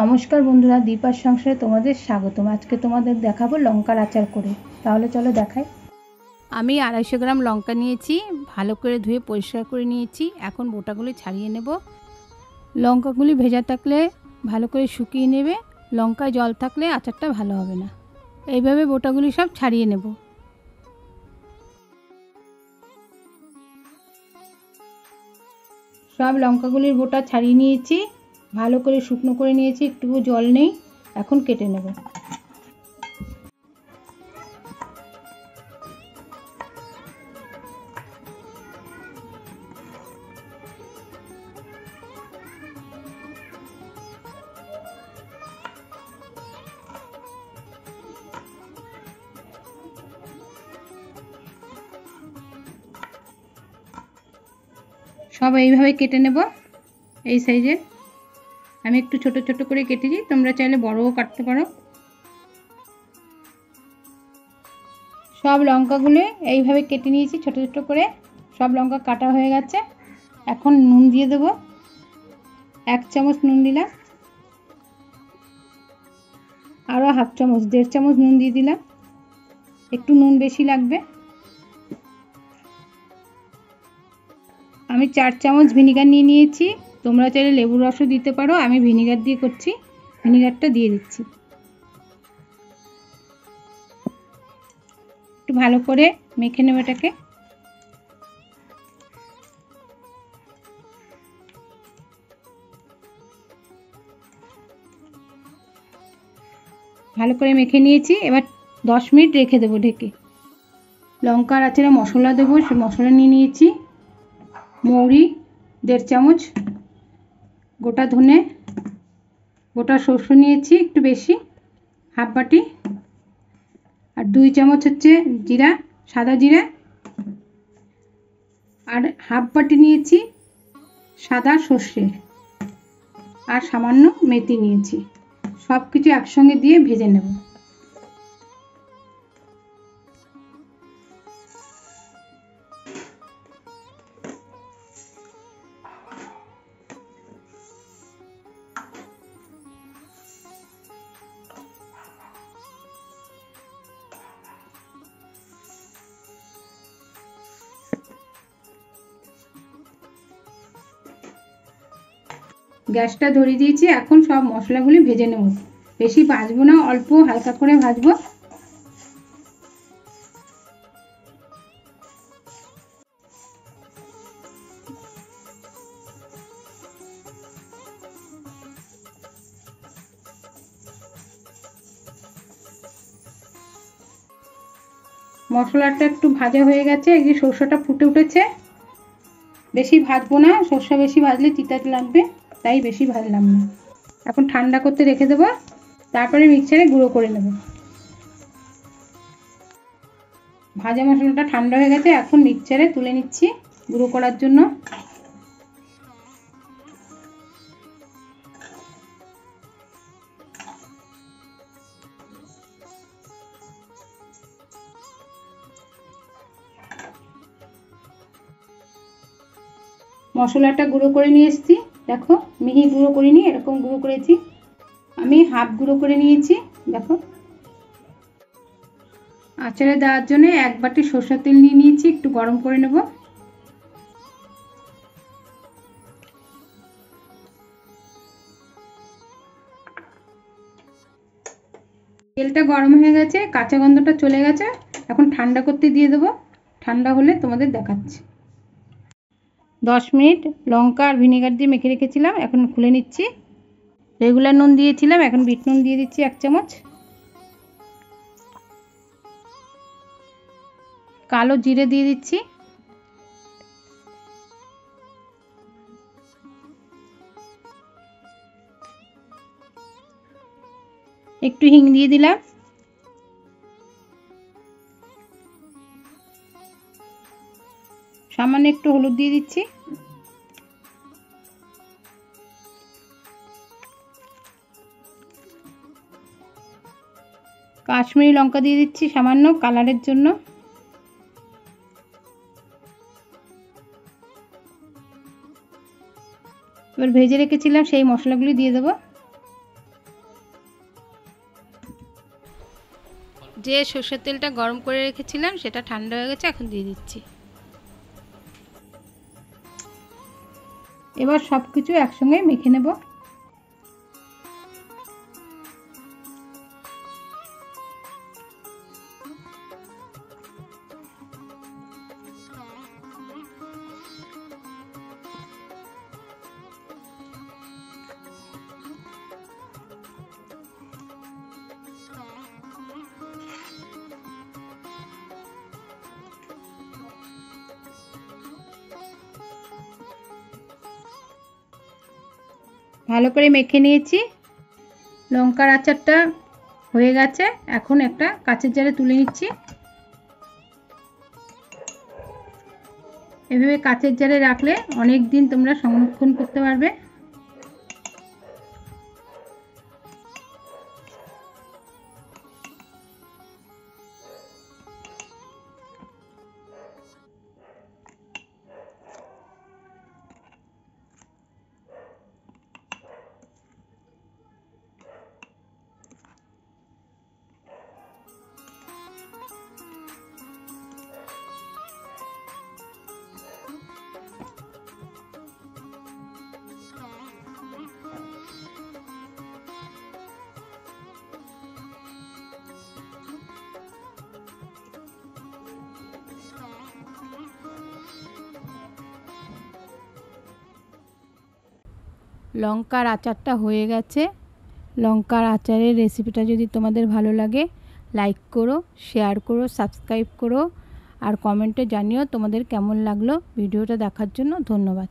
নমস্কার বন্ধুরা, দীপার সংসারে তোমাদের স্বাগতম। আজকে তোমাদের দেখাবো লঙ্কার আচার করে। তাহলে চলো দেখাই। আমি 250 গ্রাম লঙ্কা নিয়েছি, ভালো করে ধুয়ে পরিষ্কার করে নিয়েছি। এখন বোটাগুলি ছাড়িয়ে নেব। লঙ্কাগুলি ভেজা থাকলে ভালো করে শুকিয়ে নেবে, লঙ্কায় জল থাকলে আচারটা ভালো হবে না। এইভাবে বোটাগুলি সব ছাড়িয়ে নেব। সব লঙ্কাগুলির বোটা ছাড়িয়ে নিয়েছি, ভালো করে শুকনো করে নিয়েছি, একটুকু জল নেই। এখন কেটে নেব। সব এইভাবে কেটে নেব, এই সাইজের। আমি একটু ছোট ছোট করে কেটেছি, তোমরা চাইলে বড়ও কাটতে পারো। সব লঙ্কাগুলো এইভাবে কেটে নিয়েছি ছোট ছোট করে। সব লঙ্কা কাটা হয়ে গেছে। এখন নুন দিয়ে দেব, 1 চামচ নুন দিলাম, আরও হাফ চামচ 1.5 চামচ নুন দিয়ে দিলাম। একটু নুন বেশি লাগবে। আমি 4 চামচ ভিনিগার নিয়ে নিয়েছি, তোমরা চাইলে লেবুর রসও দিতে পারো। আমি ভিনিগার দিয়ে করছি, ভিনিগারটা দিয়ে দিচ্ছি। একটু ভালো করে মেখে নেব এটাকে। ভালো করে মেখে নিয়েছি, এবার 10 মিনিট রেখে দেবো ঢেকে। লঙ্কার আচারে মশলা দেবো, সে মশলা নিয়ে নিয়েছি। মৌরি 1.5 চামচ, গোটা ধনে, গোটা সরষে নিয়েছি একটু বেশি, হাফ বাটি, আর 2 চামচ হচ্ছে জিরা, সাদা জিরা, আর হাফ বাটি নিয়েছি সাদা সর্ষে, আর সামান্য মেথি নিয়েছি। সব কিছু একসঙ্গে দিয়ে ভেজে নেব। গ্যাসটা ধরিয়ে দিয়েছি, এখন সব মশলাগুলি ভেজে নেব। বেশি ভাজবো না, অল্প হালকা করে ভাজবো। মশলাটা একটু ভাজা হয়ে গেছে, এই যে সরষেটা ফুটে উঠেছে। বেশি ভাজবো না, সরষে বেশি ভাজলে তিতাতে লাগবে, তাই বেশি ভাজলাম না। এখন ঠান্ডা করতে রেখে দেবো, তারপরে মিক্সারে গুঁড়ো করে নেব। ভাজা মশলাটা ঠান্ডা হয়ে গেছে, এখন মিক্সারে তুলে নিচ্ছি গুঁড়ো করার জন্য। মশলাটা গুঁড়ো করে নিয়ে এসেছি, দেখো মিহি গুঁড়ো করিনি, এরকম গুঁড়ো করেছি। আমি হাফ গুঁড়ো করে নিয়েছি, দেখো। আচারে দেওয়ার জন্য 1 বাটি সরষের তেল নিয়ে নিয়েছি, একটু গরম করে নেব। তেলটা গরম হয়ে গেছে, কাঁচা গন্ধটা চলে গেছে। এখন ঠান্ডা করতে দিয়ে দেবো, ঠান্ডা হলে তোমাদের দেখাচ্ছি। 10 মিনিট লঙ্কা আর ভিনেগার দিয়ে মেখে রেখেছিলাম, এখন খুলে নিচ্ছি। রেগুলার নুন দিয়েছিলাম, এখন বিট নুন দিয়ে দিচ্ছি 1 চামচ। কালো জিরে দিয়ে দিচ্ছি, একটু হিং দিয়ে দিলাম, সামান্য একটু হলুদ দিয়ে দিচ্ছি, কাশ্মীরি লঙ্কা দিয়ে দিচ্ছি সামান্য কালারের জন্য। এবার ভেজে রেখেছিলাম সেই মশলাগুলি দিয়ে দেবো। যে সরষের তেলটা গরম করে রেখেছিলাম সেটা ঠান্ডা হয়ে গেছে, এখন দিয়ে দিচ্ছি। এবার সব কিছু একসঙ্গে মেখে নেব। ভালো করে মেখে নিয়েছি। লঙ্কার আচারটা হয়ে গেছে, এখন একটা কাঁচের জারে তুলে নিচ্ছি। এভাবে কাঁচের জারে রাখলে অনেক দিন তোমরা সংরক্ষণ করতে পারবে। লঙ্কার আচারটা হয়ে গেছে। লঙ্কার আচারের রেসিপিটা যদি তোমাদের ভালো লাগে লাইক করো, শেয়ার করো, সাবস্ক্রাইব করো আর কমেন্টে জানিও তোমাদের কেমন লাগলো। ভিডিওটা দেখার জন্য ধন্যবাদ।